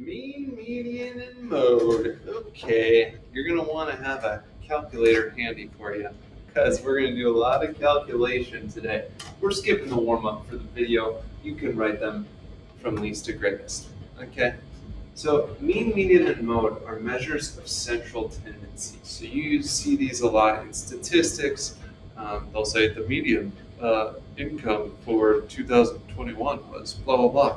Mean, median, and mode. Okay, you're going to want to have a calculator handy for you because we're going to do a lot of calculation today. We're skipping the warm-up for the video. You can write them from least to greatest. Okay, so mean, median, and mode are measures of central tendency. So you see these a lot in statistics. They'll say the median income for 2021 was blah, blah, blah.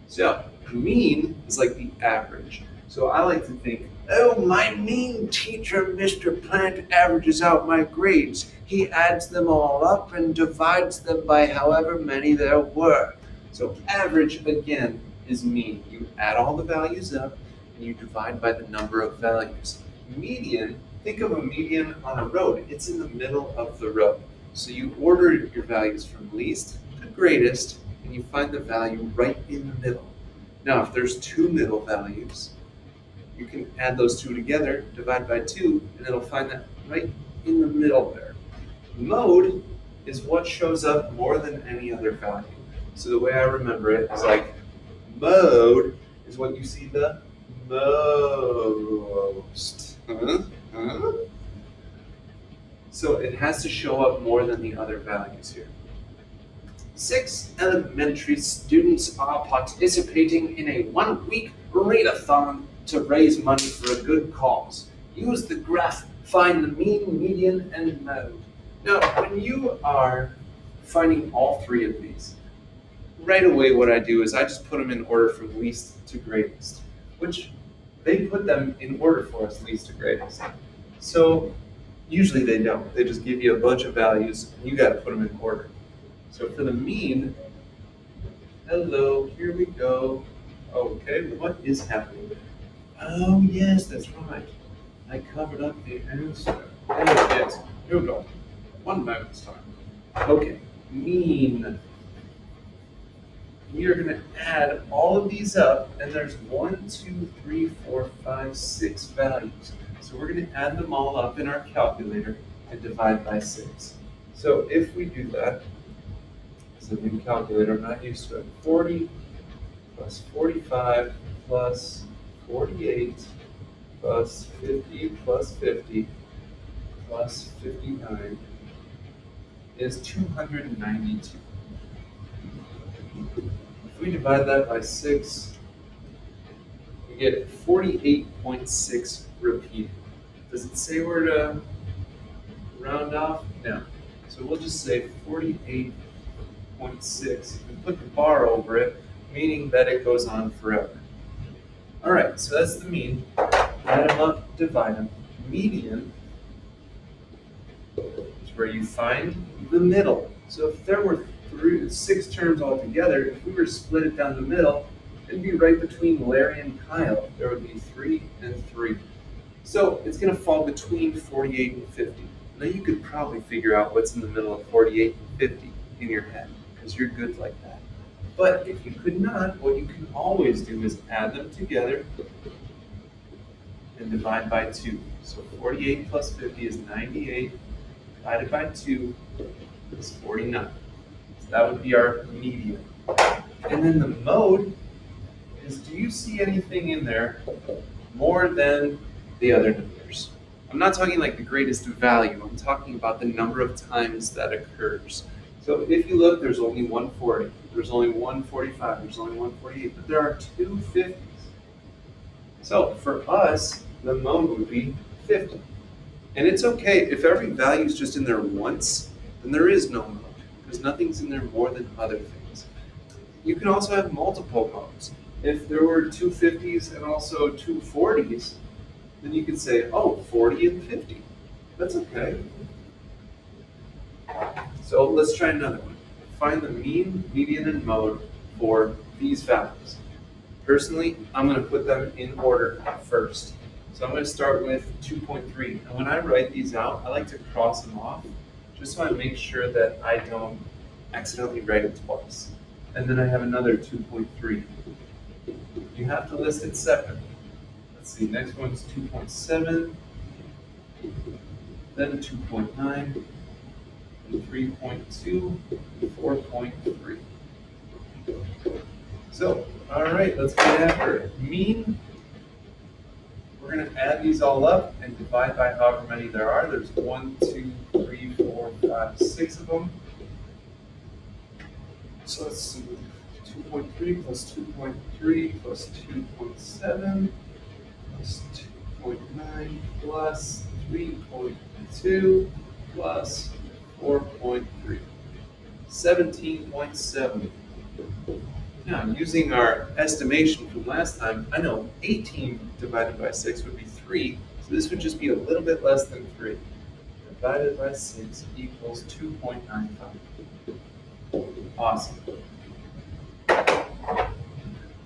So mean is like the average. So I like to think, oh, my mean teacher, Mr. Plant, averages out my grades. He adds them all up and divides them by however many there were. So average, again, is mean. You add all the values up and you divide by the number of values. Median, think of a median on a road. It's in the middle of the road. So you order your values from least to greatest and you find the value right in the middle. Now, if there's two middle values, you can add those two together, divide by 2, and it'll find that right in the middle there. Mode is what shows up more than any other value. So the way I remember it is like mode is what you see the most. So it has to show up more than the other values here. 6 elementary students are participating in a 1-week readathon to raise money for a good cause. Use the graph, find the mean, median, and mode. Now, when you are finding all three of these, right away what I do is I just put them in order from least to greatest, which they put them in order for us, least to greatest. So usually they don't. They just give you a bunch of values, and you got to put them in order. So for the mean, hello, here we go. Okay, what is happening? Oh, yes, that's right. I covered up the answer. There it is. Here we go. 1 moment's time. Okay, mean. We are going to add all of these up, and there's 1, 2, 3, 4, 5, 6 values. So we're going to add them all up in our calculator and divide by 6. So if we do that, it's a new calculator, I'm not used to it. 40 plus 45 plus 48 plus 50 plus 50 plus 59 is 292. If we divide that by 6, we get 48.6 repeated. Does it say where to round off? No. So we'll just say 48.6 and put the bar over it, meaning that it goes on forever. All right, so that's the mean. Add them up, divide them. Median is where you find the middle. So if there were 6 terms altogether, if we were to split it down the middle, it'd be right between Larry and Kyle. There would be 3 and 3. So it's going to fall between 48 and 50. Now you could probably figure out what's in the middle of 48 and 50 in your head, because you're good like that. But if you could not, what you can always do is add them together and divide by 2. So 48 plus 50 is 98, divided by 2 is 49. So that would be our median. And then the mode is, do you see anything in there more than the other numbers? I'm not talking like the greatest value, I'm talking about the number of times that occurs. So if you look, there's only 140, there's only 145, there's only 148, but there are 2 50s. So for us, the mode would be 50. And it's okay, if every value is just in there once, then there is no mode, because nothing's in there more than other things. You can also have multiple modes. If there were 2 50s and also 2 40s, then you could say, oh, 40 and 50. That's okay. So let's try another one. Find the mean, median, and mode for these values. Personally, I'm going to put them in order first. So I'm going to start with 2.3. And when I write these out, I like to cross them off, just so I make sure that I don't accidentally write it twice. And then I have another 2.3. You have to list it separately. Let's see, next one's 2.7, then 2.9, 3.2, 4.3. So, all right, let's get after it. Mean, we're going to add these all up and divide by however many there are. There's 1, 2, 3, 4, 5, 6 of them. So let's see, 2.3 plus 2.3 plus 2.7 plus 2.9 plus 3.2 plus 4.3. 17.7. Now, using our estimation from last time, I know 18 divided by 6 would be 3, so this would just be a little bit less than 3. Divided by 6 equals 2.95. Awesome.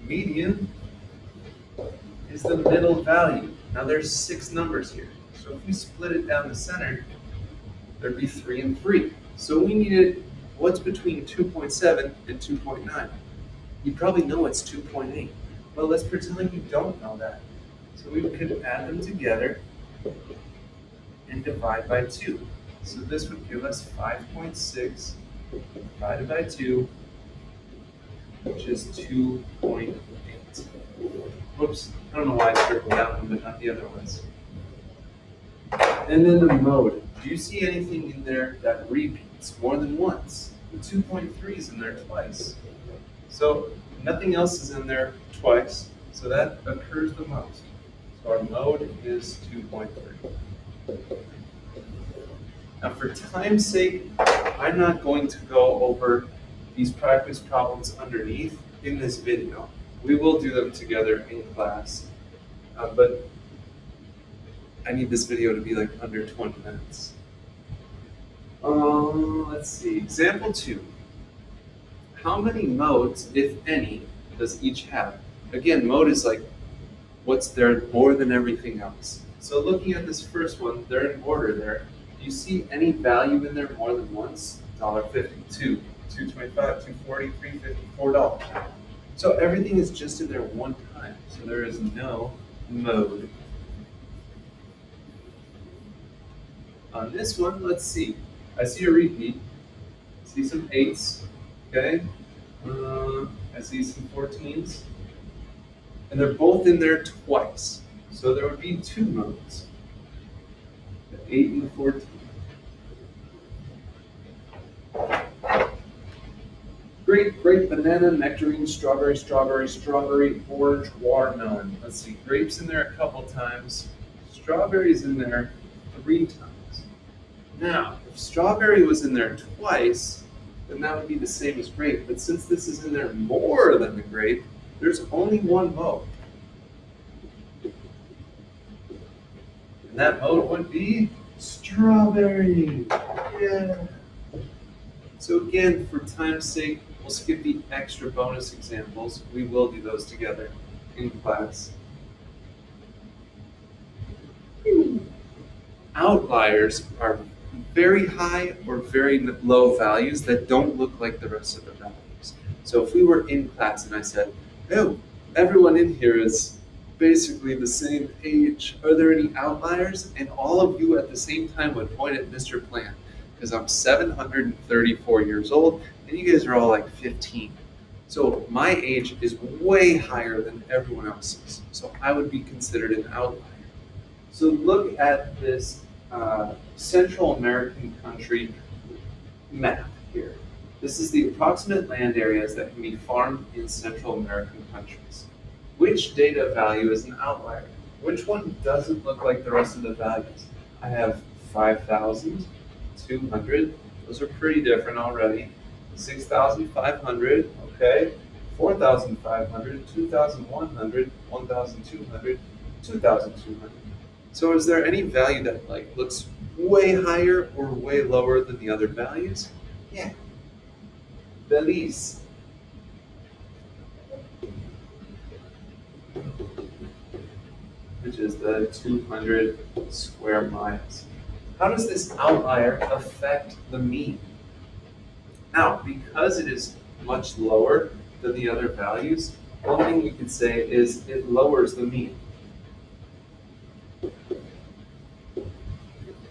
Median is the middle value. Now there's 6 numbers here, so if we split it down the center, there'd be 3 and 3. So we needed what's between 2.7 and 2.9. You probably know it's 2.8. Well, let's pretend like you don't know that. So we could add them together and divide by 2. So this would give us 5.6 divided by 2, which is 2.8. Whoops, I don't know why I circled that one, but not the other ones. And then the mode. Do you see anything in there that repeats more than once? The 2.3 is in there twice. So nothing else is in there twice, so that occurs the most. So our mode is 2.3. Now for time's sake, I'm not going to go over these practice problems underneath in this video. We will do them together in class, but I need this video to be like under 20 minutes. Let's see, example 2. How many modes, if any, does each have? Again, mode is like what's there more than everything else. So looking at this first one, they're in order there. Do you see any value in there more than once? $1.50, $2, $2.25, $2.40, $3.50, $4. So everything is just in there one time. So there is no mode. On this one, let's see. I see a repeat. I see some 8s. Okay. I see some 14s. And they're both in there twice. So there would be 2 modes. The 8 and the 14. Grape, grape, banana, nectarine, strawberry, strawberry, strawberry, orange, watermelon. Let's see, grapes in there a couple times. Strawberries in there 3 times. Now, if strawberry was in there twice, then that would be the same as grape. But since this is in there more than the grape, there's only one mode. And that mode would be strawberry. Yeah. So again, for time's sake, we'll skip the extra bonus examples. We will do those together in class. Outliers are very high or very low values that don't look like the rest of the values. So if we were in class and I said, oh, everyone in here is basically the same age, are there any outliers? And all of you at the same time would point at Mr. Plant, because I'm 734 years old and you guys are all like 15. So my age is way higher than everyone else's. So I would be considered an outlier. So look at this Central American country map here. This is the approximate land areas that can be farmed in Central American countries. Which data value is an outlier? Which one doesn't look like the rest of the values? I have 5,000, 200, those are pretty different already. 6,500, okay. 4,500, 2,100, 1,200, 2,200. So is there any value that like looks way higher or way lower than the other values? Yeah. Belize. Which is the 200 square miles. How does this outlier affect the mean? Now, because it is much lower than the other values, one thing we could say is it lowers the mean.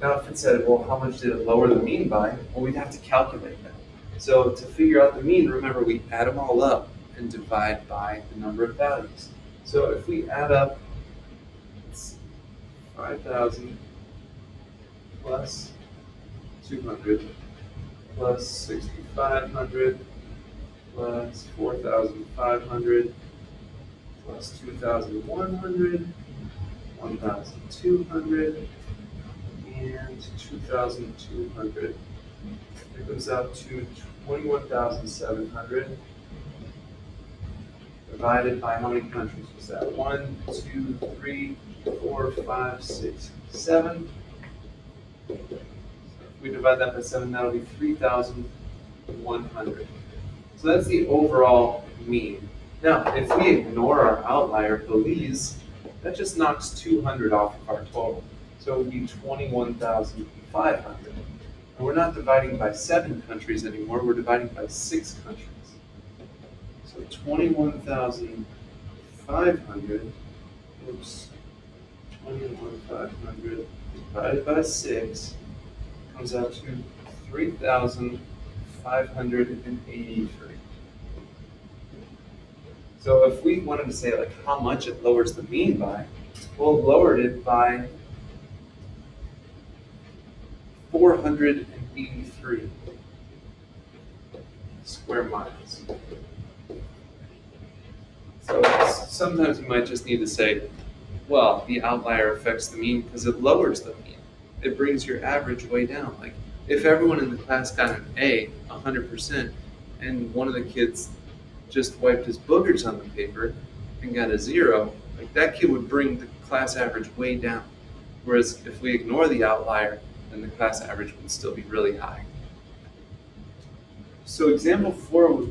Now, if it said, well, how much did it lower the mean by? Well, we'd have to calculate that. So to figure out the mean, remember, we add them all up and divide by the number of values. So if we add up, it's 5,000 plus 200 plus 6,500 plus 4,500 plus 2,100, 1,200, and 2,200. It comes out to 21,700 divided by how many countries was that? 1, 2, 3, 4, 5, 6, 7. So if we divide that by 7, that'll be 3,100. So that's the overall mean. Now, if we ignore our outlier, Belize, that just knocks 200 off of our total. So it would be 21,500. And we're not dividing by 7 countries anymore, we're dividing by 6 countries. So 21,500, 21,500 divided by 6 comes out to 3,583. So if we wanted to say like how much it lowers the mean by, we'll lower it by 483 square miles. So sometimes you might just need to say, well, the outlier affects the mean because it lowers the mean. It brings your average way down. Like if everyone in the class got an A 100%, and one of the kids just wiped his boogers on the paper and got a 0, like that kid would bring the class average way down. Whereas if we ignore the outlier, then the class average would still be really high. So example 4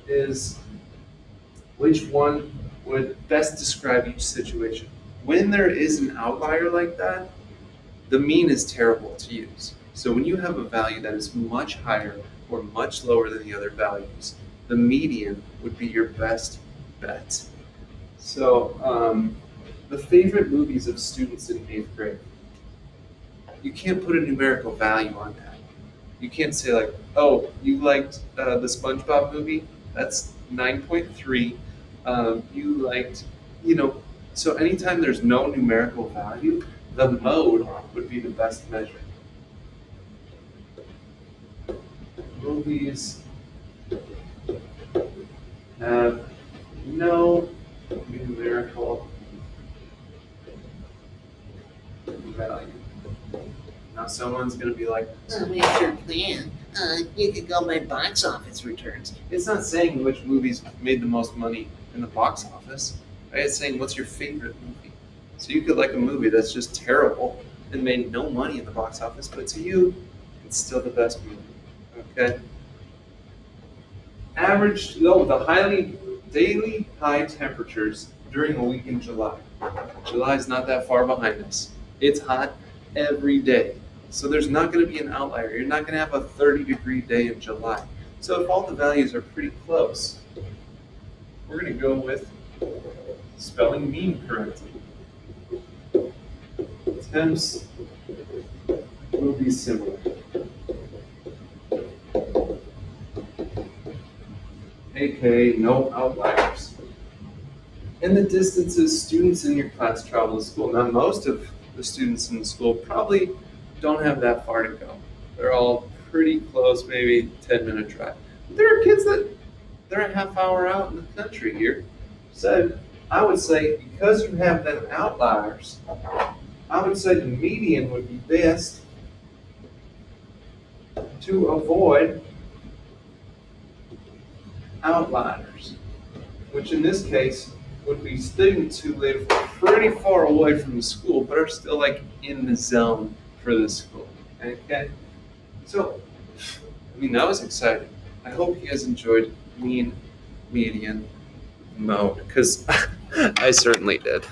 is which one would best describe each situation. When there is an outlier like that, the mean is terrible to use. So when you have a value that is much higher or much lower than the other values, the median would be your best bet. So the favorite movies of students in 8th grade, you can't put a numerical value on that. You can't say like, oh, you liked the SpongeBob movie? That's 9.3. You liked, so anytime there's no numerical value, the mode would be the best measure. Movies have no numerical value. Now someone's going to be like, What's your plan? You could go by box office returns. it's not saying which movies made the most money in the box office. Right? It's saying what's your favorite movie. So you could like a movie that's just terrible and made no money in the box office, but to you, it's still the best movie. Okay? The daily high temperatures during a week in July. July is not that far behind us. It's hot every day. So there's not going to be an outlier. You're not going to have a 30-degree day in July. So if all the values are pretty close, we're going to go with spelling mean correctly. Temps will be similar. aka no outliers. And the distances students in your class travel to school. Now, most of the students in the school probably don't have that far to go. They're all pretty close, maybe 10-minute drive. But there are kids that they're a half hour out in the country here. So I would say because you have them outliers, I would say the median would be best to avoid outliers, which in this case would be students who live pretty far away from the school but are still like in the zone for the school. Okay? So, that was exciting. I hope you guys enjoyed mean, median, mode, because I certainly did.